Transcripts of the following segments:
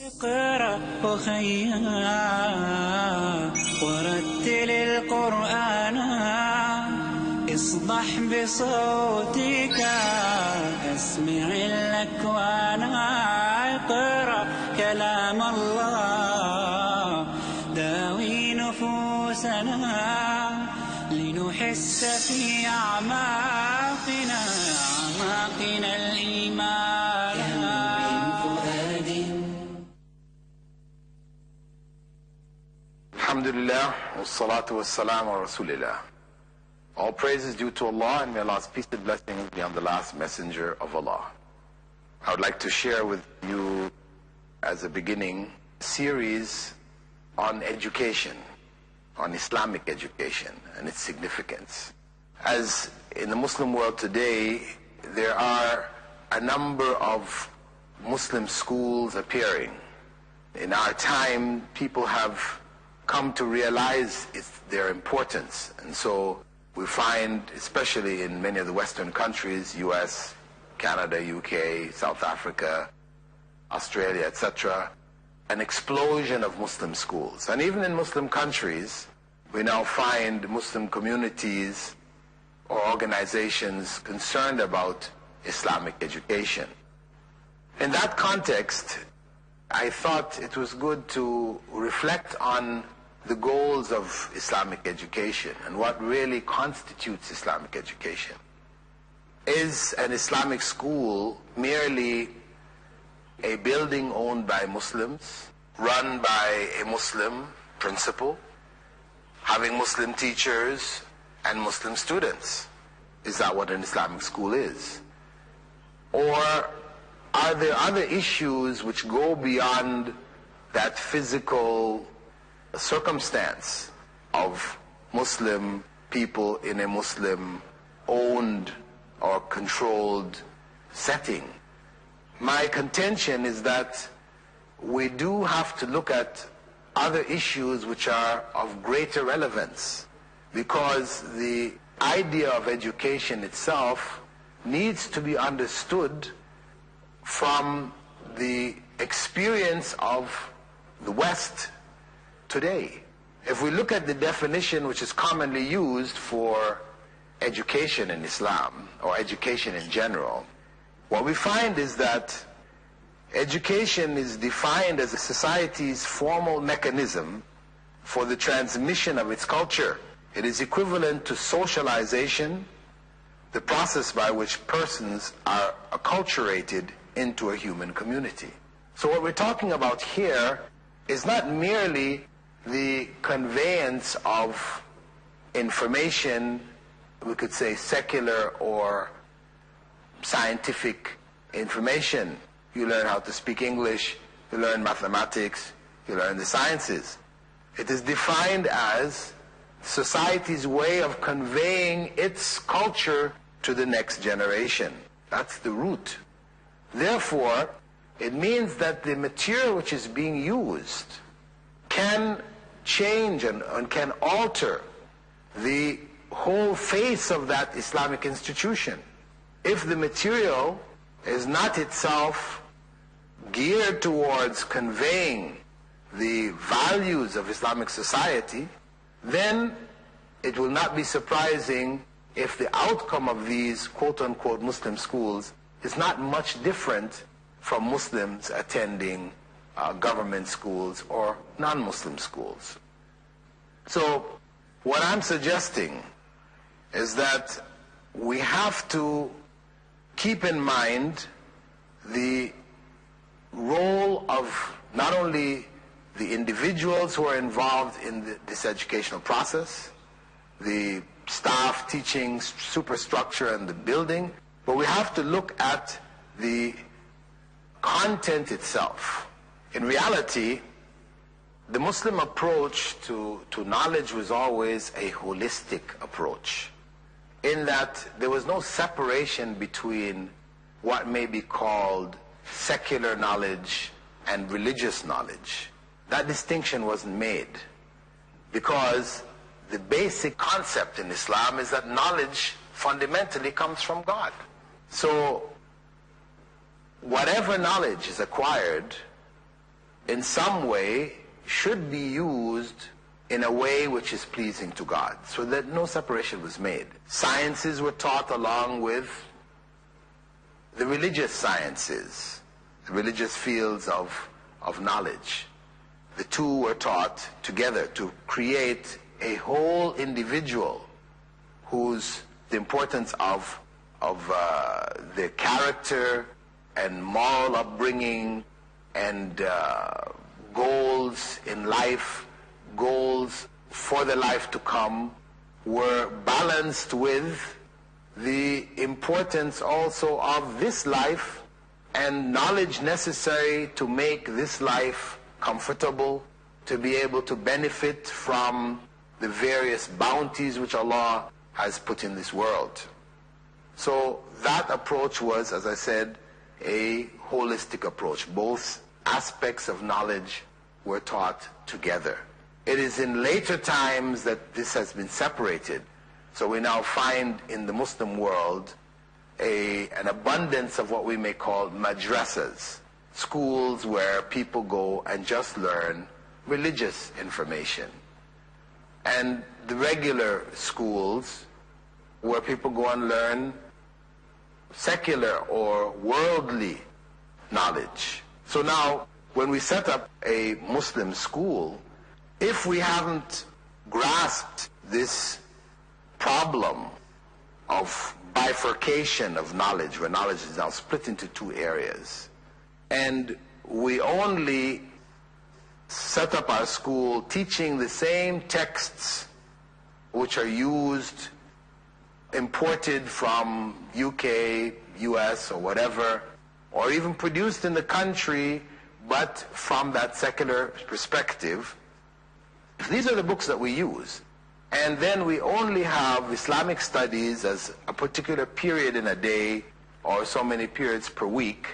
اقرأ أخيا ورتل القرآن اصدح بصوتك اسمع الأكوان اقرأ كلام الله داوي نفوسنا لنحس في أعماقنا الإيمان. Alhamdulillah, wassalatu wassalamu ala rasulillah. All praise is due to Allah, and may Allah's peace and blessings be on the last messenger of Allah. I would like to share with you, as a beginning, a series on education, on Islamic education and its significance. As in the Muslim world today, there are a number of Muslim schools appearing. In our time, people have come to realize their importance, and so we find, especially in many of the Western countries, US, Canada, UK, South Africa, Australia, etc., an explosion of Muslim schools. And even in Muslim countries, we now find Muslim communities or organizations concerned about Islamic education. In that context, I thought it was good to reflect on the goals of Islamic education and what really constitutes Islamic education. Is an Islamic school merely a building owned by Muslims, run by a Muslim principal, having Muslim teachers and Muslim students? Is that what an Islamic school is? Or are there other issues which go beyond that physical circumstance of Muslim people in a Muslim-owned or controlled setting? My contention is that we do have to look at other issues which are of greater relevance, because the idea of education itself needs to be understood from the experience of the West today. If we look at the definition which is commonly used for education in Islam, or education in general, what we find is that education is defined as a society's formal mechanism for the transmission of its culture. It is equivalent to socialization, the process by which persons are acculturated into a human community. So what we're talking about here is not merely the conveyance of information, we could say secular or scientific information. You learn how to speak English, you learn mathematics, you learn the sciences. It is defined as society's way of conveying its culture to the next generation. That's the root. Therefore, it means that the material which is being used can change and can alter the whole face of that Islamic institution. If the material is not itself geared towards conveying the values of Islamic society, then it will not be surprising if the outcome of these quote-unquote Muslim schools is not much different from Muslims attending government schools or non-Muslim schools. So what I'm suggesting is that we have to keep in mind the role of not only the individuals who are involved in this educational process, the staff, teaching, superstructure, and the building, but we have to look at the content itself. In reality, the Muslim approach to knowledge was always a holistic approach, in that there was no separation between what may be called secular knowledge and religious knowledge. That distinction wasn't made, because the basic concept in Islam is that knowledge fundamentally comes from God. So whatever knowledge is acquired in some way should be used in a way which is pleasing to God, so that no separation was made. Sciences were taught along with the religious sciences, the religious fields of knowledge. The two were taught together to create a whole individual whose the importance of their character and moral upbringing and goals in life, goals for the life to come, were balanced with the importance also of this life and knowledge necessary to make this life comfortable, to be able to benefit from the various bounties which Allah has put in this world. So that approach was, as I said, a holistic approach. Both aspects of knowledge were taught together. It is in later times that this has been separated. So we now find in the Muslim world an abundance of what we may call madrasas, schools where people go and just learn religious information. And the regular schools where people go and learn secular or worldly knowledge. So now, when we set up a Muslim school, if we haven't grasped this problem of bifurcation of knowledge, where knowledge is now split into two areas, and we only set up our school teaching the same texts which are used, imported from UK, US, or whatever, or even produced in the country, but from that secular perspective. These are the books that we use. And then we only have Islamic studies as a particular period in a day, or so many periods per week.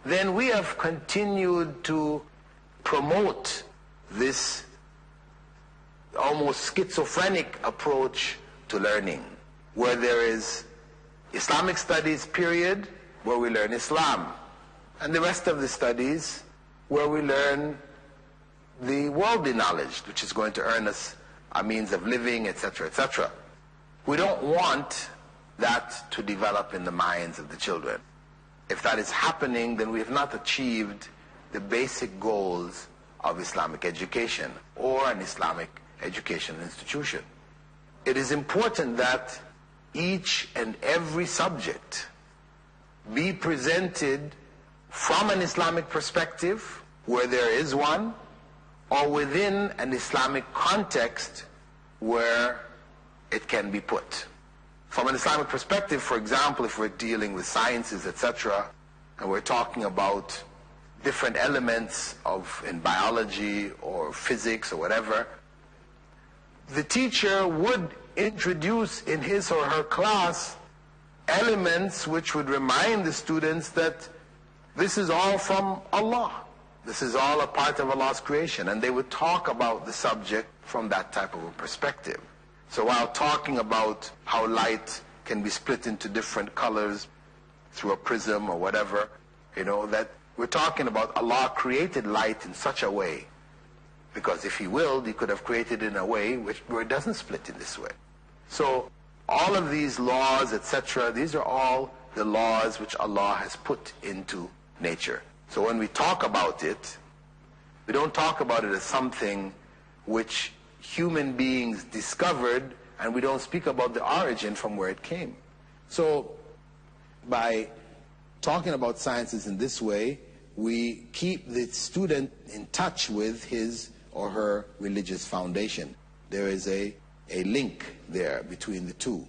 Then we have continued to promote this almost schizophrenic approach to learning, where there is Islamic studies period, where we learn Islam, and the rest of the studies where we learn the worldly knowledge, which is going to earn us a means of living, etc., etc. We don't want that to develop in the minds of the children. If that is happening, then we have not achieved the basic goals of Islamic education or an Islamic educational institution. It is important that each and every subject be presented from an Islamic perspective, where there is one, or within an Islamic context where it can be put. From an Islamic perspective, for example, if we're dealing with sciences, etc., and we're talking about different elements in biology or physics or whatever, the teacher would introduce in his or her class elements which would remind the students that this is all from Allah. This is all a part of Allah's creation, and they would talk about the subject from that type of a perspective. So while talking about how light can be split into different colors through a prism or whatever, that we're talking about Allah created light in such a way, because if He willed, He could have created it in a way where it doesn't split in this way. So all of these laws, etc., these are all the laws which Allah has put into nature. So when we talk about it, we don't talk about it as something which human beings discovered, and we don't speak about the origin from where it came. So by talking about sciences in this way, we keep the student in touch with his or her religious foundation. There is a link there between the two.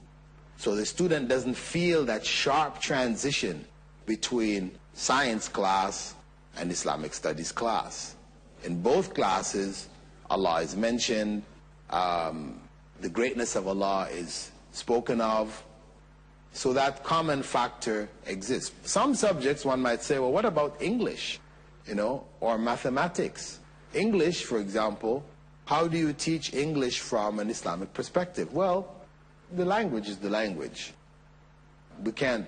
So the student doesn't feel that sharp transition between science class and Islamic studies class. In both classes, Allah is mentioned, the greatness of Allah is spoken of, so that common factor exists. Some subjects one might say, well, what about English, or mathematics? English, for example, how do you teach English from an Islamic perspective? Well, the language is the language. We can't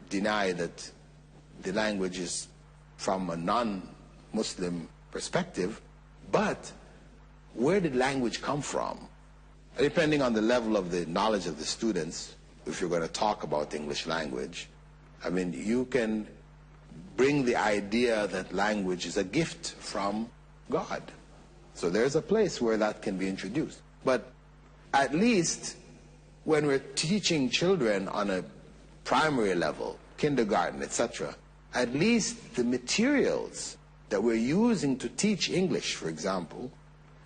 deny that the language is from a non-Muslim perspective, but where did language come from? Depending on the level of the knowledge of the students, if you're going to talk about the English language, I mean, you can bring the idea that language is a gift from God. So there's a place where that can be introduced. But at least when we're teaching children on a primary level, kindergarten, etc., at least the materials that we're using to teach English, for example,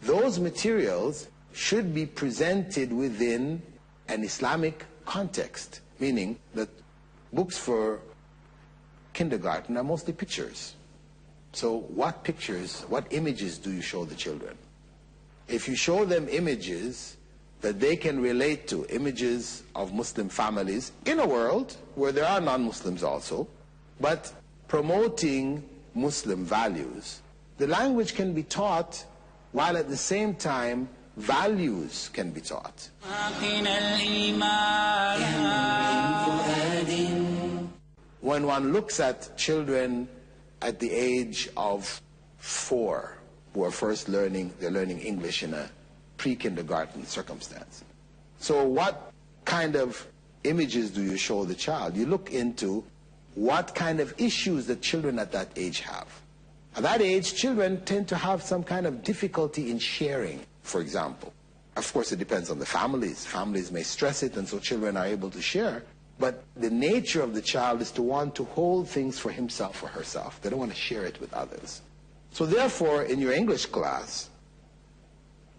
those materials should be presented within an Islamic context, meaning that books for kindergarten are mostly pictures. So what pictures, what images do you show the children? If you show them images that they can relate to, images of Muslim families in a world where there are non-Muslims also, but promoting Muslim values, the language can be taught while at the same time values can be taught. When one looks at children at the age of 4 who are first learning, they're learning English in a pre-kindergarten circumstance. So what kind of images do you show the child? You look into what kind of issues the children at that age have. At that age, children tend to have some kind of difficulty in sharing, for example. Of course, it depends on the families. Families may stress it, and so children are able to share. But the nature of the child is to want to hold things for himself or herself. They don't want to share it with others. So therefore, in your English class,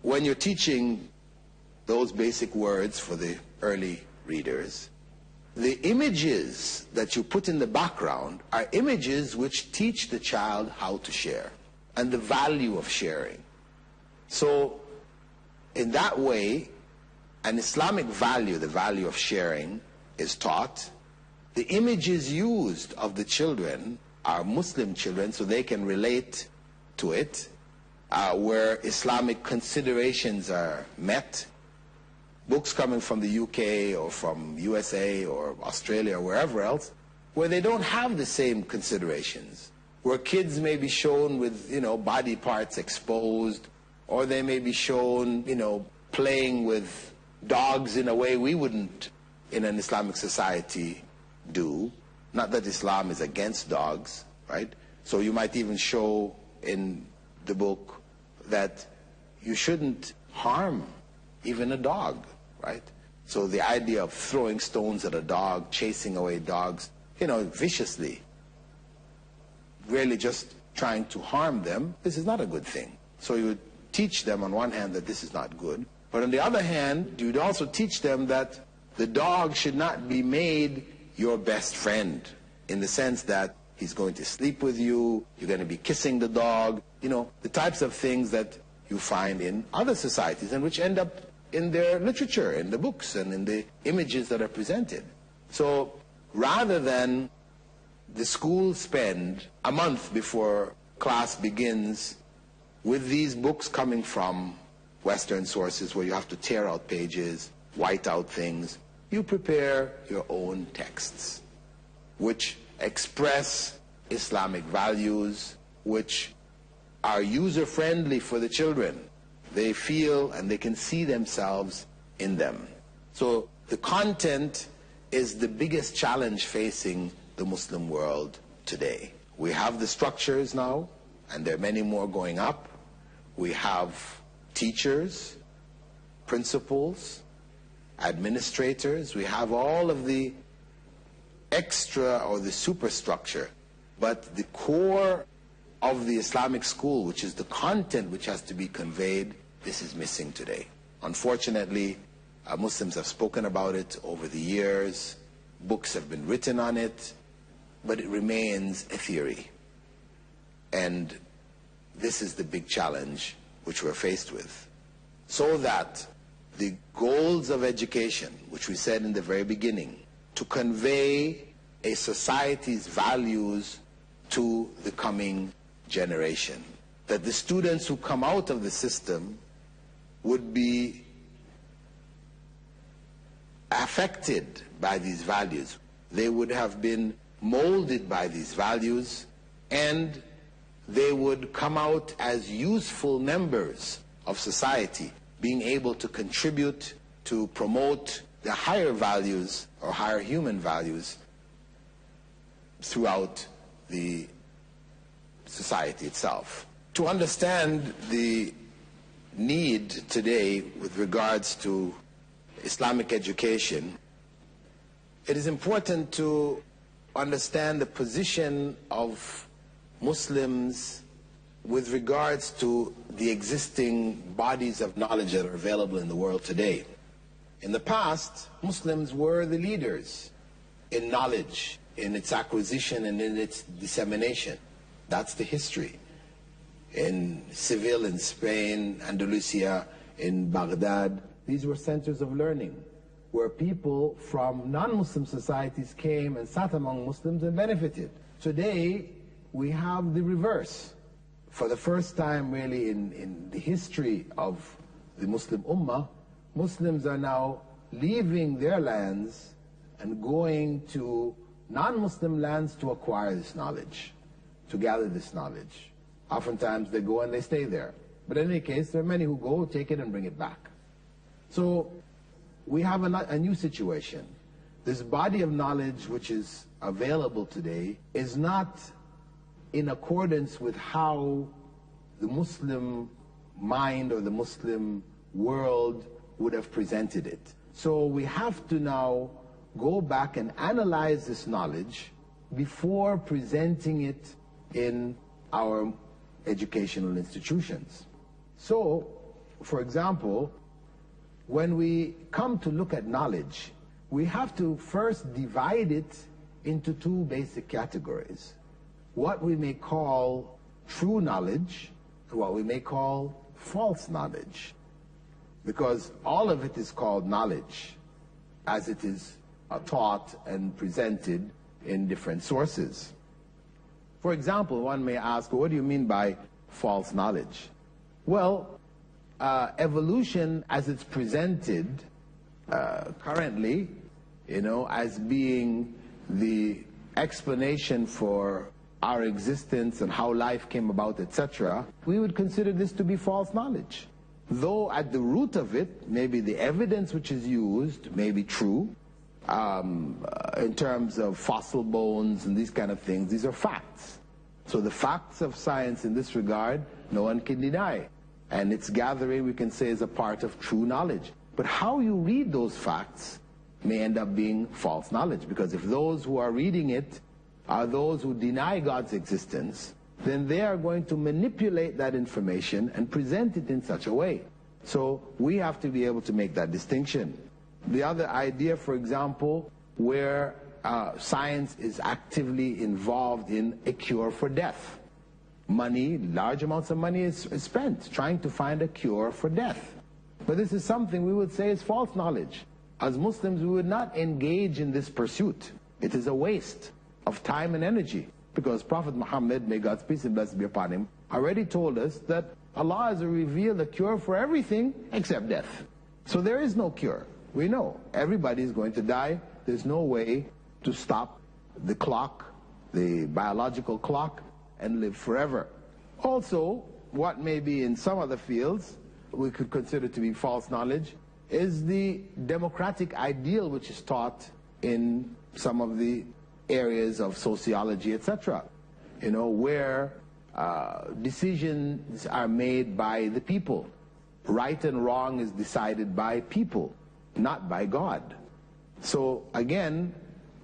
when you're teaching those basic words for the early readers, the images that you put in the background are images which teach the child how to share and the value of sharing. So in that way, an Islamic value, the value of sharing, is taught. The images used of the children are Muslim children, so they can relate to it, where Islamic considerations are met. Books coming from the UK or from USA or Australia or wherever else, where they don't have the same considerations, where kids may be shown with, body parts exposed, or they may be shown, playing with dogs in a way we wouldn't in an Islamic society do. Not that Islam is against dogs, right? So you might even show in the book that you shouldn't harm even a dog, right? So the idea of throwing stones at a dog, chasing away dogs, viciously, really just trying to harm them, this is not a good thing. So you would teach them on one hand that this is not good, but on the other hand, you'd also teach them that the dog should not be made your best friend, in the sense that he's going to sleep with you, you're going to be kissing the dog, the types of things that you find in other societies and which end up in their literature, in the books, and in the images that are presented. So rather than the school spend a month before class begins with these books coming from Western sources where you have to tear out pages, white out things, you prepare your own texts which express Islamic values, which are user-friendly for the children. They feel and they can see themselves in them. So the content is the biggest challenge facing the Muslim world today. We have the structures now, and there are many more going up. We have teachers, principals, administrators. We have all of the extra or the superstructure. But the core of the Islamic school, which is the content which has to be conveyed, this is missing today. Unfortunately, Muslims have spoken about it over the years. Books have been written on it, but it remains a theory. And this is the big challenge which we're faced with. So that the goals of education, which we said in the very beginning, to convey a society's values to the coming generation, that the students who come out of the system would be affected by these values. They would have been molded by these values, and they would come out as useful members of society, being able to contribute to promote the higher values or higher human values throughout the society itself. To understand the need today with regards to Islamic education, it is important to understand the position of Muslims with regards to the existing bodies of knowledge that are available in the world today. In the past, Muslims were the leaders in knowledge, in its acquisition and in its dissemination. That's the history. In Seville, in Spain, Andalusia, in Baghdad, these were centers of learning, where people from non-Muslim societies came and sat among Muslims and benefited. Today, we have the reverse. For the first time really in the history of the Muslim Ummah, Muslims are now leaving their lands and going to non-Muslim lands to acquire this knowledge, to gather this knowledge. Oftentimes they go and they stay there. But in any case, there are many who go, take it and bring it back. So we have a new situation. This body of knowledge which is available today is not in accordance with how the Muslim mind or the Muslim world would have presented it. So we have to now go back and analyze this knowledge before presenting it in our educational institutions. So, for example, when we come to look at knowledge, we have to first divide it into two basic categories. What we may call true knowledge and what we may call false knowledge. Because all of it is called knowledge as it is taught and presented in different sources. For example, one may ask, what do you mean by false knowledge? Well, evolution as it's presented currently, as being the explanation for our existence and how life came about, etc., we would consider this to be false knowledge. Though at the root of it, maybe the evidence which is used may be true, in terms of fossil bones and these kind of things, these are facts. So the facts of science in this regard, no one can deny. And its gathering, we can say, is a part of true knowledge. But how you read those facts may end up being false knowledge, because if those who are reading it are those who deny God's existence, then they are going to manipulate that information and present it in such a way. So we have to be able to make that distinction. The other idea, for example, where science is actively involved in a cure for death. Money, large amounts of money is spent trying to find a cure for death. But this is something we would say is false knowledge. As Muslims, we would not engage in this pursuit. It is a waste of time and energy, because Prophet Muhammad, may God's peace and blessings be upon him, already told us that Allah has revealed a cure for everything except death. So there is no cure. We know everybody is going to die. There's no way to stop the clock, the biological clock, and live forever. Also, what may be in some other fields we could consider to be false knowledge is the democratic ideal which is taught in some of the areas of sociology, etc., where decisions are made by the people. Right and wrong is decided by people, not by God. So again,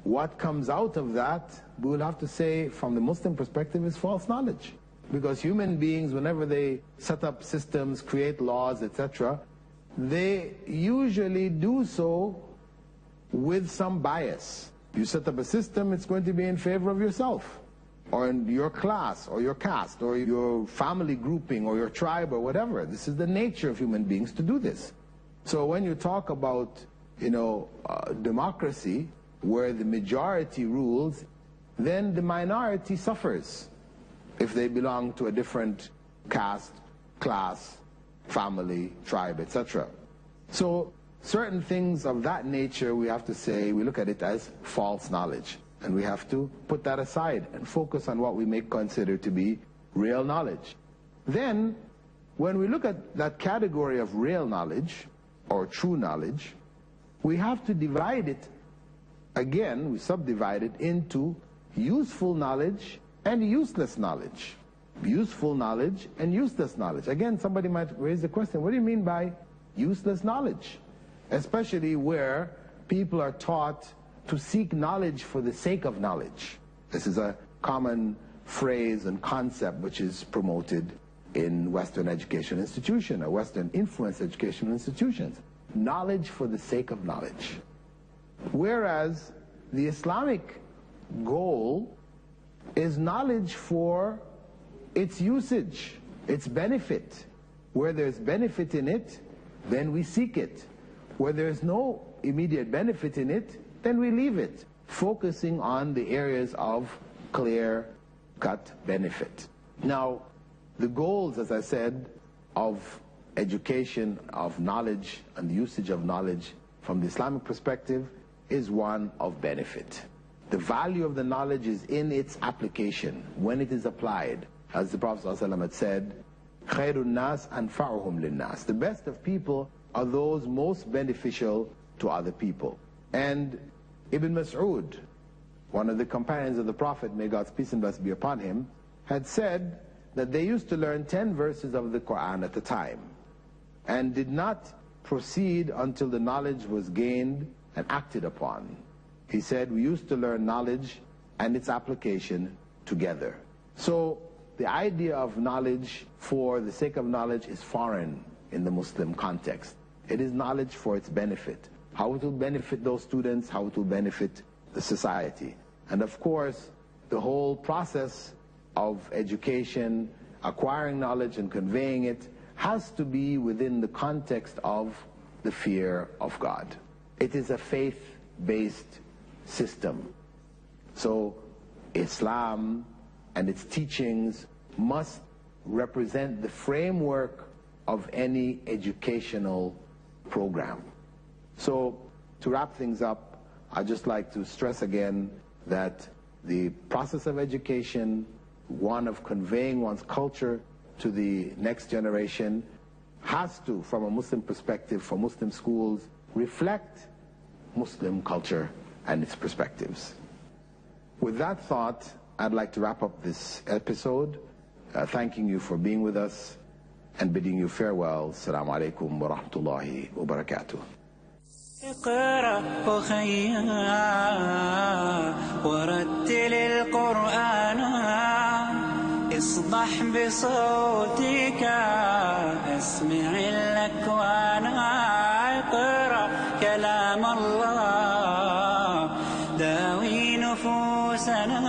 what comes out of that, we will have to say from the Muslim perspective, is false knowledge. Because human beings, whenever they set up systems, create laws, etc., they usually do so with some bias. You set up a system, it's going to be in favor of yourself, or in your class, or your caste, or your family grouping, or your tribe, or whatever. This is the nature of human beings to do this. So when you talk about, democracy, where the majority rules, then the minority suffers if they belong to a different caste, class, family, tribe, etc. So certain things of that nature, we have to say, we look at it as false knowledge. And we have to put that aside and focus on what we may consider to be real knowledge. Then, when we look at that category of real knowledge, or true knowledge, we have to divide it, again, we subdivide it into useful knowledge and useless knowledge. Useful knowledge and useless knowledge. Again, somebody might raise the question, what do you mean by useless knowledge? Especially where people are taught to seek knowledge for the sake of knowledge. This is a common phrase and concept which is promoted in Western education institutions, or Western influenced educational institutions. Knowledge for the sake of knowledge. Whereas the Islamic goal is knowledge for its usage, its benefit. Where there's benefit in it, then we seek it. Where there's no immediate benefit in it, then we leave it, focusing on the areas of clear-cut benefit. Now, the goals, as I said, of education, of knowledge, and the usage of knowledge from the Islamic perspective is one of benefit. The value of the knowledge is in its application, when it is applied. As the Prophet ﷺ had said, خَيْرُ النَّاسِ أَنْفَعُهُمْ لِلنَّاسِ. The best of people are those most beneficial to other people. And Ibn Mas'ud, one of the companions of the Prophet, may God's peace and blessing be upon him, had said that they used to learn 10 verses of the Quran at a time and did not proceed until the knowledge was gained and acted upon. He said, we used to learn knowledge and its application together. So the idea of knowledge for the sake of knowledge is foreign in the Muslim context. It is knowledge for its benefit. How it will benefit those students, how it will benefit the society. And of course, the whole process of education, acquiring knowledge and conveying it, has to be within the context of the fear of God. It is a faith-based system. So Islam and its teachings must represent the framework of any educational program. So to wrap things up, I'd just like to stress again that the process of education, one of conveying one's culture to the next generation, has to, from a Muslim perspective, for Muslim schools, reflect Muslim culture and its perspectives. With that thought, I'd like to wrap up this episode, thanking you for being with us and bidding you farewell. Assalamu alaikum wa rahmatullahi wa barakatuh. اقرأ أخيا ورتل القرآن اصدح بصوتك اسمع الأكوان اقرأ كلام الله داوي نفوسنا